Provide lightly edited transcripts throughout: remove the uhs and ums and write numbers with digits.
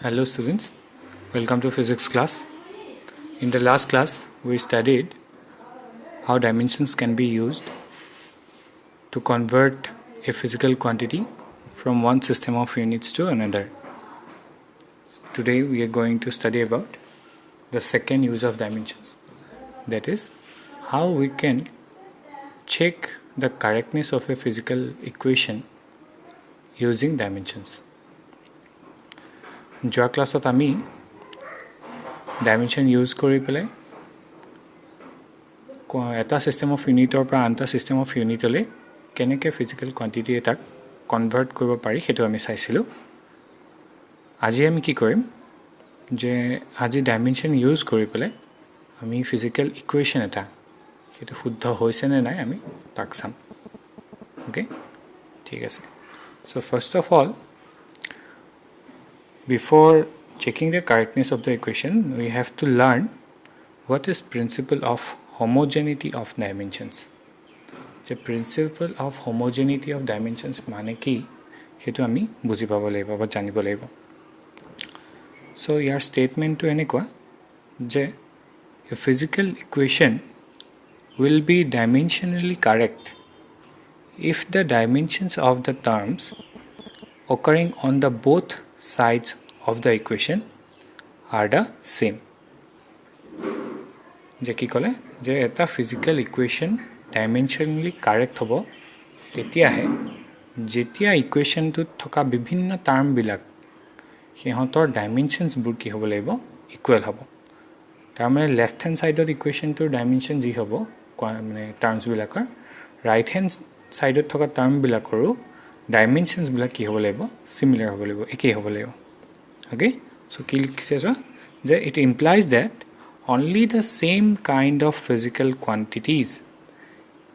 Hello students, welcome to physics class. In the last class we studied how dimensions can be used to convert a physical quantity from one system of units to another. Today we are going to study about the second use of dimensions, that is how we can check the correctness of a physical equation using dimensions. যোৱা ক্লাছত আমি dimension use কৰি পেলাই এটা system of ইউনিটৰ পৰা আনটা system of ইউনিটলৈ কেনেকৈ physical quantity এটাক convert কৰিব পাৰি সেইটো আমি চাইছিলোঁ। আজি আমি কি কৰিম যে আজি ডাইমেনশন ইউজ কৰি পেলাই আমি ফিজিক্যাল ইকুৱেশ্যন এটা সেইটো শুদ্ধ হৈছে নে নাই আমি তাক চাম। ওকে, ঠিক আছে। So first of all, before checking the correctness of the equation, we have to learn what is principle of homogeneity of dimensions. The principle of homogeneity of dimensions mane ki hetu ami buji pabo lagibo ba janibo lagibo. So your statement to enekwa je a physical equation will be dimensionally correct if the dimensions of the terms occurring on the both sides of the equation are the same. যে কি কলে যে এটা physical equation dimensionally correct হ'ব তেতিয়াহে যেতিয়া ইকুৱেশ্যনটোত থকা বিভিন্ন টাৰ্মবিলাক সিহঁতৰ ডাইমেনশনছবোৰ কি হ'ব লাগিব ইকুৱেল হ'ব। তাৰমানে লেফ্ট হেণ্ড ছাইডত ইকুৱেশ্যনটোৰ ডাইমেনশন যি হ'ব মানে টাৰ্মছবিলাকৰ, ৰাইট হেণ্ড ছাইডত থকা টাৰ্মবিলাকৰো dimensions বিলাক কি হ'ব লাগিব similar হ'ব লাগিব, একেই হ'ব লাগিব। okay, so কি লিখিছে যে it implies that only the same kind of physical quantities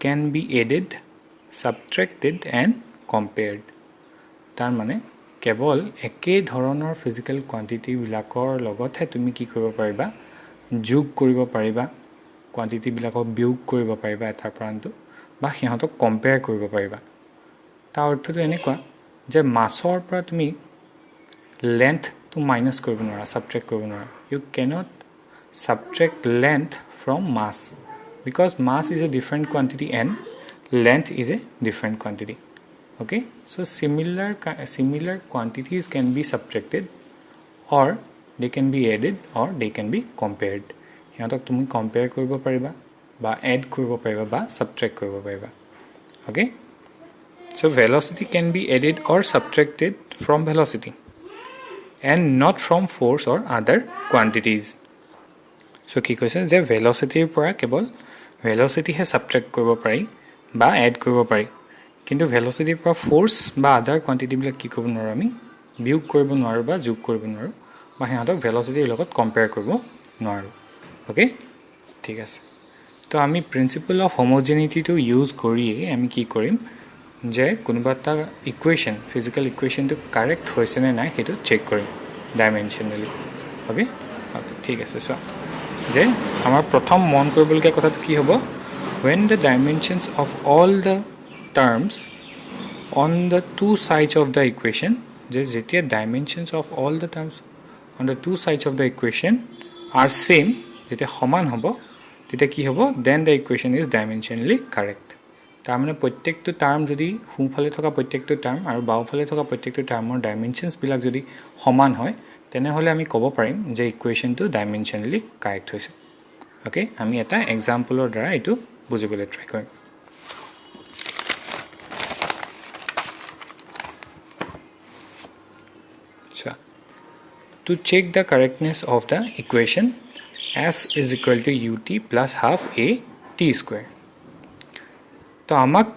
can be added, subtracted and compared. তাৰ মানে কেৱল একেই ধৰণৰ ফিজিক্যাল কোয়ান্টিটি বিলাকৰ লগতহে তুমি কি কৰিব পাৰিবা যোগ কৰিব পাৰিবা, কোয়ান্টিটি বিলাকক বিয়োগ কৰিব পাৰিবা এটাৰ পৰা আনটো, বা সিহঁতক কম্পেয়াৰ কৰিব পাৰিবা। তাৰ অৰ্থটো এনেকুৱা যে মাছৰ পৰা তুমি লেন্থটো মাইনাছ কৰিব নোৱাৰা, সাবট্ৰেক্ট কৰিব নোৱাৰা। You cannot subtract length from mass because mass is a different quantity and length is a different quantity. Okay, so' similar quantities can be subtracted or they can be added or they can be compared. সিহঁতক তুমি compare কৰিব পাৰিবা বা add কৰিব পাৰিবা বা সাবট্ৰেক্ট কৰিব পাৰিবা। Okay, so velocity can be added or subtracted from velocity and not from force or other quantities. So কি কৈছে যে velocity পৰা কেৱল velocity হে subtract কৰিব পাৰি বা add কৰিব পাৰি, কিন্তু velocity পৰা force বা other quantity বিলাক কি কৰিব নোৱাৰো, আমি বিয়োগ কৰিব নোৱাৰো বা যোগ কৰিব নোৱাৰো বা সিহঁতক velocity লগত compare কৰিব নোৱাৰো। ওকে, ঠিক আছে। তো আমি প্ৰিন্সিপল অফ হোমোজেনিটি টো ইউজ কৰিয়ে আমি কি কৰিম যে কোনোবা এটা ইকুৱেশ্যন ফিজিক্যাল ইকুৱেশ্যনটো কাৰেক্ট হৈছে নে নাই সেইটো চেক কৰিম ডাইমেনশনালি। ওকে, ঠিক আছে। চোৱা যে আমাৰ প্ৰথম মন কৰিবলগীয়া কথাটো কি হ'ব, when the dimensions of all the terms on the two sides of the equation, যে যেতিয়া dimensions of all the terms on the two sides of the equation are same, যেতিয়া সমান হ'ব তেতিয়া কি হ'ব, then the equation is dimensionally correct. তাৰমানে প্ৰত্যেকটো টাৰ্ম যদি সোঁফালে থকা প্ৰত্যেকটো টাৰ্ম আৰু বাওঁফালে থকা প্ৰত্যেকটো টাৰ্মৰ ডাইমেনশনছবিলাক যদি সমান হয় তেনেহ'লে আমি ক'ব পাৰিম যে ইকুৱেশ্যনটো ডাইমেনশনালি কাৰেক্ট হৈছে। অ'কে, আমি এটা এক্সাম্পলৰ দ্বাৰা এইটো বুজিবলৈ ট্ৰাই কৰিম। চোৱা, to check the correctness of the equation s is equal to ut plus half a t square. তো আমাক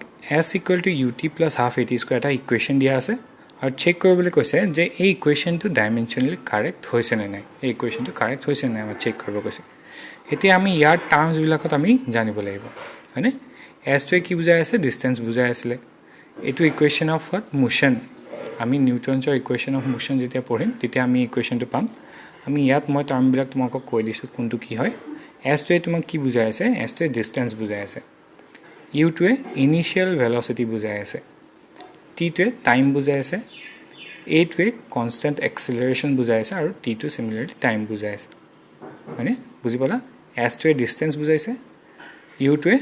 s equal to ut plus half a t square এটা ইকুৱেশ্যন দিয়া আছে আৰু চেক কৰিবলৈ কৈছে যে এই ইকুৱেশ্যনটো ডাইমেনশনালি কাৰেক্ট হৈছে নে নাই, এই ইকুৱেশ্যনটো কাৰেক্ট হৈছে নে নাই আমাক চেক কৰিব কৈছে। এতিয়া আমি ইয়াৰ টাৰ্মছবিলাকত আমি জানিব লাগিব, হয়নে? এছটোৱে কি বুজাই আছে, ডিষ্টেঞ্চ বুজাই আছিলে। এইটো ইকুৱেশ্যন অফ হোৱাট, মোশ্যন। আমি নিউটনছৰ ইকুৱেশ্যন অফ মোশ্যন যেতিয়া পঢ়িম তেতিয়া আমি ইকুৱেশ্যনটো পাম। আমি ইয়াত মই টাৰ্মবিলাক তোমাকক কৈ দিছোঁ কোনটো কি হয়। এছটোৱে তোমাক কি বুজাই আছে, এছটোৱে ডিষ্টেঞ্চ বুজাই আছে, ইউটোৱে ইনিচিয়েল ভেলচিটি বুজাই আছে, টিটোৱে টাইম বুজাই আছে, এইটোৱে কনষ্টেণ্ট এক্সিলাৰেশ্যন বুজাই আছে আৰু টিটো সিমিলাৰলি টাইম বুজাই আছে মানে বুজি পালা এছটোৱে ডিষ্টেন্স বুজাইছে ইউটোৱে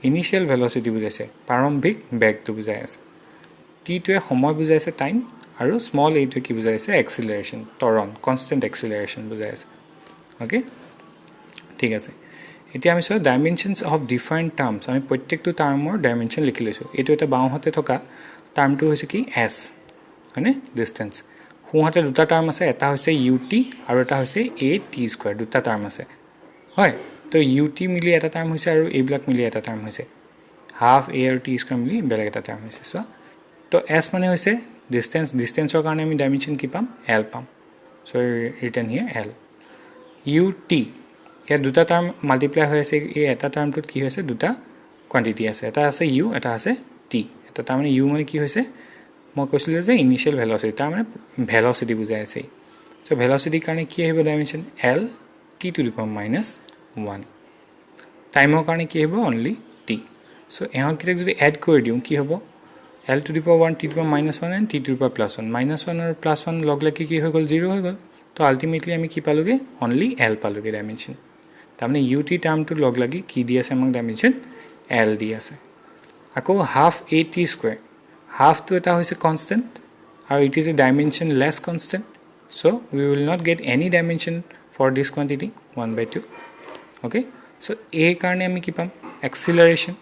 ইনিশিয়েল ভেলোচিটি বুজাইছে প্ৰাৰম্ভিক বেগটো বুজাই আছে টিটোৱে সময় বুজাইছে টাইম আৰু স্মল এইটোৱে কি বুজাইছে এক্সিলাৰেশ্যন ত্বৰণ কনষ্টেণ্ট এক্সিলাৰেশ্যন বুজাই আছে ওকে ঠিক আছে এতিয়া আমি চাওঁ ডাইমেনশ্যনছ অফ ডিফাৰেণ্ট টাৰ্মছ আমি প্ৰত্যেকটো টাৰ্মৰ ডাইমেনশ্যন লিখি লৈছোঁ এইটো এটা বাওঁহাতে থকা টাৰ্মটো হৈছে কি এছ হয়নে ডিষ্টেন্স সোঁহাতে দুটা টাৰ্ম আছে এটা হৈছে ইউ টি আৰু এটা হৈছে এ টি স্কোৱাৰ দুটা টাৰ্ম আছে হয় তো ইউ টি মিলি এটা টাৰ্ম হৈছে আৰু এইবিলাক মিলি এটা টাৰ্ম হৈছে হাফ এ আৰু টি স্কোৱাৰ মিলি বেলেগ এটা টাৰ্ম হৈছে চোৱা তো এছ মানে হৈছে ডিষ্টেন্স ডিষ্টেন্সৰ কাৰণে আমি ডাইমেনশ্যন কি পাম এল পাম চ' ৰিটাৰ্ণ হিয়াৰ এল ইউ টি ইয়াত দুটা টাৰ্ম মাল্টিপ্লাই হৈ আছে এই এটা টাৰ্মটোত কি হৈছে দুটা কোৱান্টিটি আছে এটা আছে ইউ এটা আছে টি এটা তাৰমানে ইউ মানে কি হৈছে মই কৈছিলোঁ যে ইনিচিয়েল ভেলোচিটি তাৰমানে ভেলোচিটি বুজাই আছে চ' ভেলোচিটিৰ কাৰণে কি আহিব dimension L T to the power minus 1 টাইমৰ কাৰণে কি আহিব অনলি টি চ' এহঁতকেইটাক যদি এড কৰি দিওঁ কি হ'ব L two the power 1 T to the power minus 1 and T to the power plus 1 minus 1 আৰু প্লাছ 1 লগ লাগি কি হৈ গ'ল 0 হৈ গ'ল তো আল্টিমেটলি আমি কি পালোঁগৈ অনলি এল পালোঁগৈ ডাইমেনশ্যন তাৰমানে ইউ টি টাৰ্মটো লগ লাগি কি দি আছে আমাক ডাইমেনশ্যন এল দি আছে আকৌ হাফ এ টি স্কুৱেৰ হাফটো এটা হৈছে কনষ্টেণ্ট আৰু it is a dimensionless constant so' we will not get any dimension for this quantity 1/2 okay so' এই কাৰণে আমি কি পাম এক্সিলাৰেশ্যন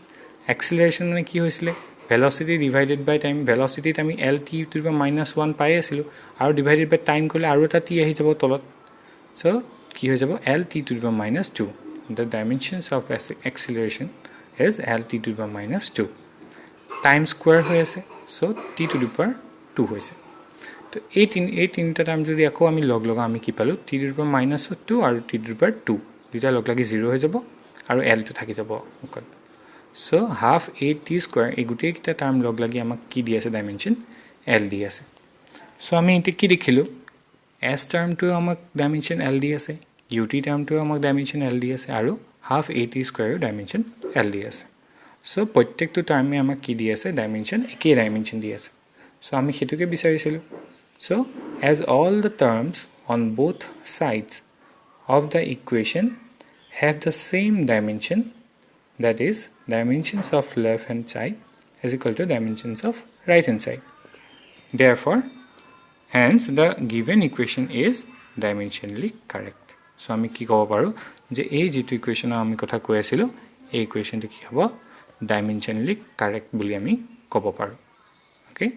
এক্সিলাৰেশ্যন মানে কি হৈছিলে ভেলোচিটি ডিভাইডেড বাই টাইম ভেলোচিটিত আমি L T to the power minus 1 পাই আছিলোঁ আৰু ডিভাইডেড বাই টাইম কৰিলে আৰু এটা টি আহি যাব তলত চ' কি হৈ যাব L T to the power minus 2 the dimensions of acceleration is L T to the power minus 2 time square হৈ আছে so' T to the power 2 হৈছে তো এই তিনিটা টাৰ্ম যদি আকৌ আমি লগ লগাওঁ আমি কি পালোঁ T to the power minus 2 আৰু টি টু দি পাৱাৰ 2 দুটা লগ লাগি 0 হৈ যাব আৰু এলটো থাকি যাব অকল চ' হাফ এ টি স্কুৱেৰ এই গোটেইকেইটা টাৰ্ম লগ লাগি আমাক কি দি আছে ডাইমেনশ্যন এল দি আছে চ' আমি এতিয়া কি দেখিলোঁ এছ টাৰ্মটোৱে আমাক ডাইমেনশ্যন এল দি আছে ইউ টি টাৰ্মটোৱে আমাক ডাইমেনশ্যন এল দি আছে আৰু half a T স্কুৱেৰো dimension L দি আছে চ' প্ৰত্যেকটো টাৰ্মে আমাক কি দি আছে ডাইমেনশ্যন একেই ডাইমেনশ্যন দি আছে চ' আমি সেইটোকে বিচাৰিছিলোঁ so' as all the terms on both sides of the equation have the same dimension that is dimensions of left hand side is equal to dimensions of right hand side therefore hence the given equation is dimensionally correct so আমি কি ক'ব পাৰোঁ যে এই যিটো ইকুৱেশ্যনৰ আমি কথা কৈ আছিলোঁ এই ইকুৱেশ্যনটো কি হ'ব dimensionally correct বুলি আমি ক'ব পাৰোঁ okay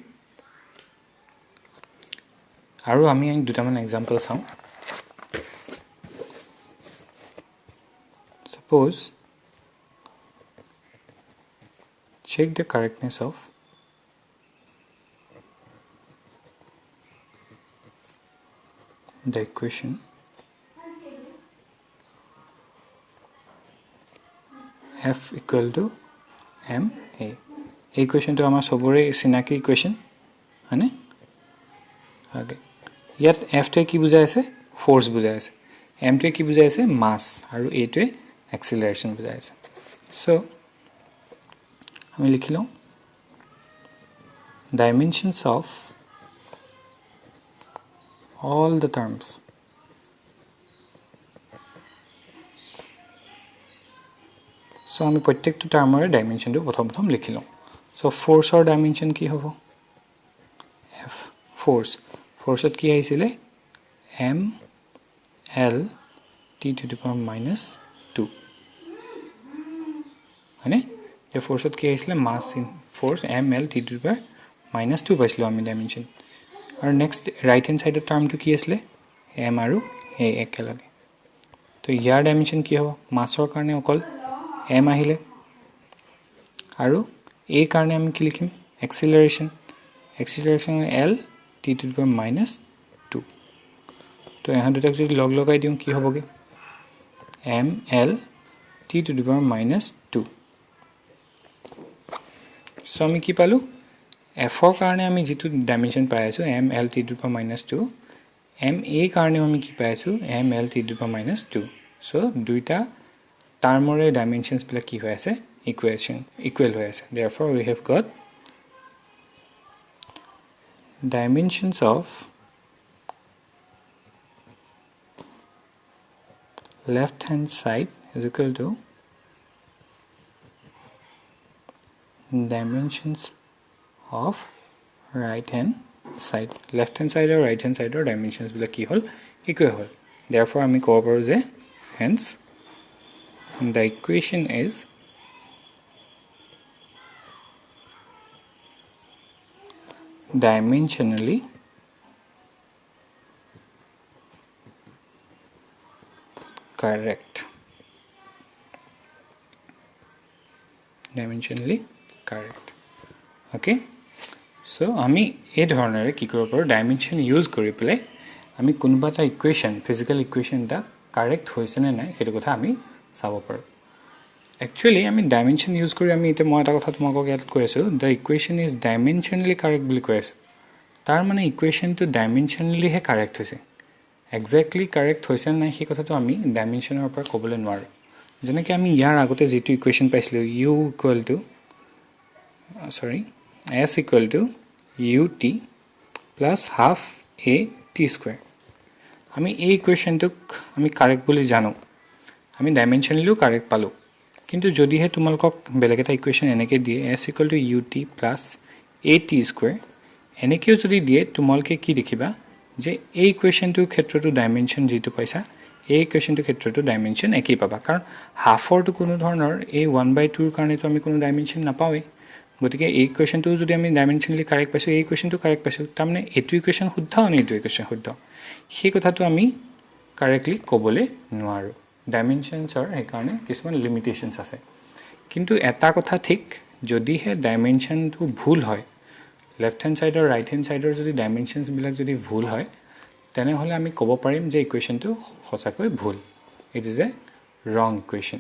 আৰু আমি দুটামান এক্সাম্পল চাওঁ suppose check the correctness of the equation f equal to m a এই ইকুৱেশ্যনটো আমাৰ সবৰে চিনাকি ইকুৱেশ্যন হয়নে ওকে ইয়াত এফটোৱে কি বুজাই আছে ফ'ৰ্চ বুজাই আছে এমটোৱে কি বুজাই আছে মাছ আৰু এটোৱে এক্সিলাৰেশ্যন বুজাই আছে চ' আমি লিখি লওঁ dimensions of all the terms so আমি প্ৰত্যেকটো টাৰ্মৰে ডাইমেনশ্যনটো প্ৰথম লিখি লওঁ so ফ'ৰ্চৰ ডাইমেনশ্যন কি হ'ব f ফ'ৰ্চত কি আহিছিলে m l t to the power minus 2 হয়নে যে ফ'ৰ্চত কি আহিছিলে mass in force m l t to the power minus 2 পাইছিলোঁ আমি ডাইমেনশ্যন আৰু নেক্সট ৰাইট হেণ্ড ছাইডৰ টাৰ্মটো কি আছিলে এম আৰু এ একেলগে তো ইয়াৰ ডাইমেনশ্যন কি হ'ব মাছৰ কাৰণে অকল এম আহিলে আৰু এই কাৰণে আমি কি লিখিম acceleration L T to the power minus 2 তো এহঁত দুটাক যদি লগ লগাই দিওঁ কি হ'বগৈ M L T to the power minus 2 so' আমি কি পালোঁ এফৰ কাৰণে আমি যিটো ডাইমেনশ্যন পাই আছোঁ M L T to the power minus 2 M A কাৰণেও আমি কি পাই আছোঁ M L T to the power minus 2 so' দুইটা টাৰ্মৰে ডাইমেনশ্যনছবিলাক কি হৈ আছে ইকুৱেল হৈ আছে therefore we have got dimensions of left hand side is equal to dimensions of right hand side. Left hand side or right hand side or dimensions bila ki hol equal hol. Therefore ami kobo paru je hence the equation is dimensionally correct. Dimensionally correct. Okay, so ami ei dhornere ki koribo paru dimension use kori pele ami konoba ta equation physical equation ta correct hoise na nai hetu kotha ami sabo paru. Actually ami dimension use kori ami ite moi eta kotha tomako yat koi asu the equation is dimensionally correct bili koi asu tar mane equation to dimensionally he correct hoise exactly correct hoise na he kotha to ami dimension or par kobole nwaru jeneki ami yar agote jitu equation paislu u equal to s equal to ut plus half a t square ami ei equation tuk ami correct boli jano ami dimensionally correct palu কিন্তু যদি হে তোমালকক বেলেগ এটা equation এনেকে দিয়ে s equal to ut plus at square এনেকেও যদি দিয়ে তোমালকে কি দেখিবা যে এই ইকুয়েশনটো ক্ষেত্ৰটো ডাইমেনশন যেটো পাইছা এই ইকুয়েশনটো ক্ষেত্ৰটো ডাইমেনশন একই পাবা কাৰণ হাফৰ তো কোনো ধৰণৰ এই 1/2 ৰ কাৰণে তো আমি কোনো ডাইমেনশন নাপাওই গতিকে এই ইকুয়েশনটো যদি আমি ডাইমেনশনলি কাৰেক্ট পাইছো এই ইকুয়েশনটো কাৰেক্ট পাইছো তাৰমানে এটো ইকুয়েশন শুদ্ধ আৰু এটো ইকুয়েশন শুদ্ধ সেই কথাটো আমি কাৰেক্টলি কবলে নোৱাৰো ডাইমেনশনছৰ এই কাৰণে কিছুমান লিমিটেশনছ আছে কিন্তু এটা কথা ঠিক যদি হে ডাইমেনশনটো ভুল হয় left hand side or right hand side or যদি dimensions বিলাক যদি ভুল হয় তেনে হলে আমি কব পাৰিম যে ইকুয়েশনটো হসাকৈ ভুল it is a wrong equation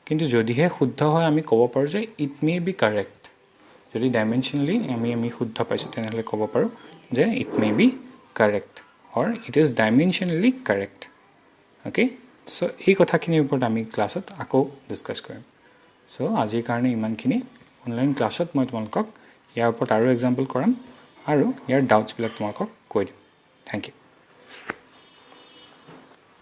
কিন্তু যদি হে শুদ্ধ হয় আমি কব পাৰো যে it may be correct যদি dimensionally আমি শুদ্ধ পাইছো তেনে হলে কব পাৰো যে it may be correct or it is dimensionally correct okay so এই কথাখিনি ওপৰত আমি ক্লাছত আকৌ ডিসকাস কৰিম so আজিৰ কাৰণে ইমানখিনি অনলাইন ক্লাছত মই তোমালোকক ইয়াৰ ওপৰত আৰু এক্সাম্পল কৰাম আৰু ইয়াৰ ডাউটছ বিলাক তোমালোকক কৈ দিম থ্যাংক ইউ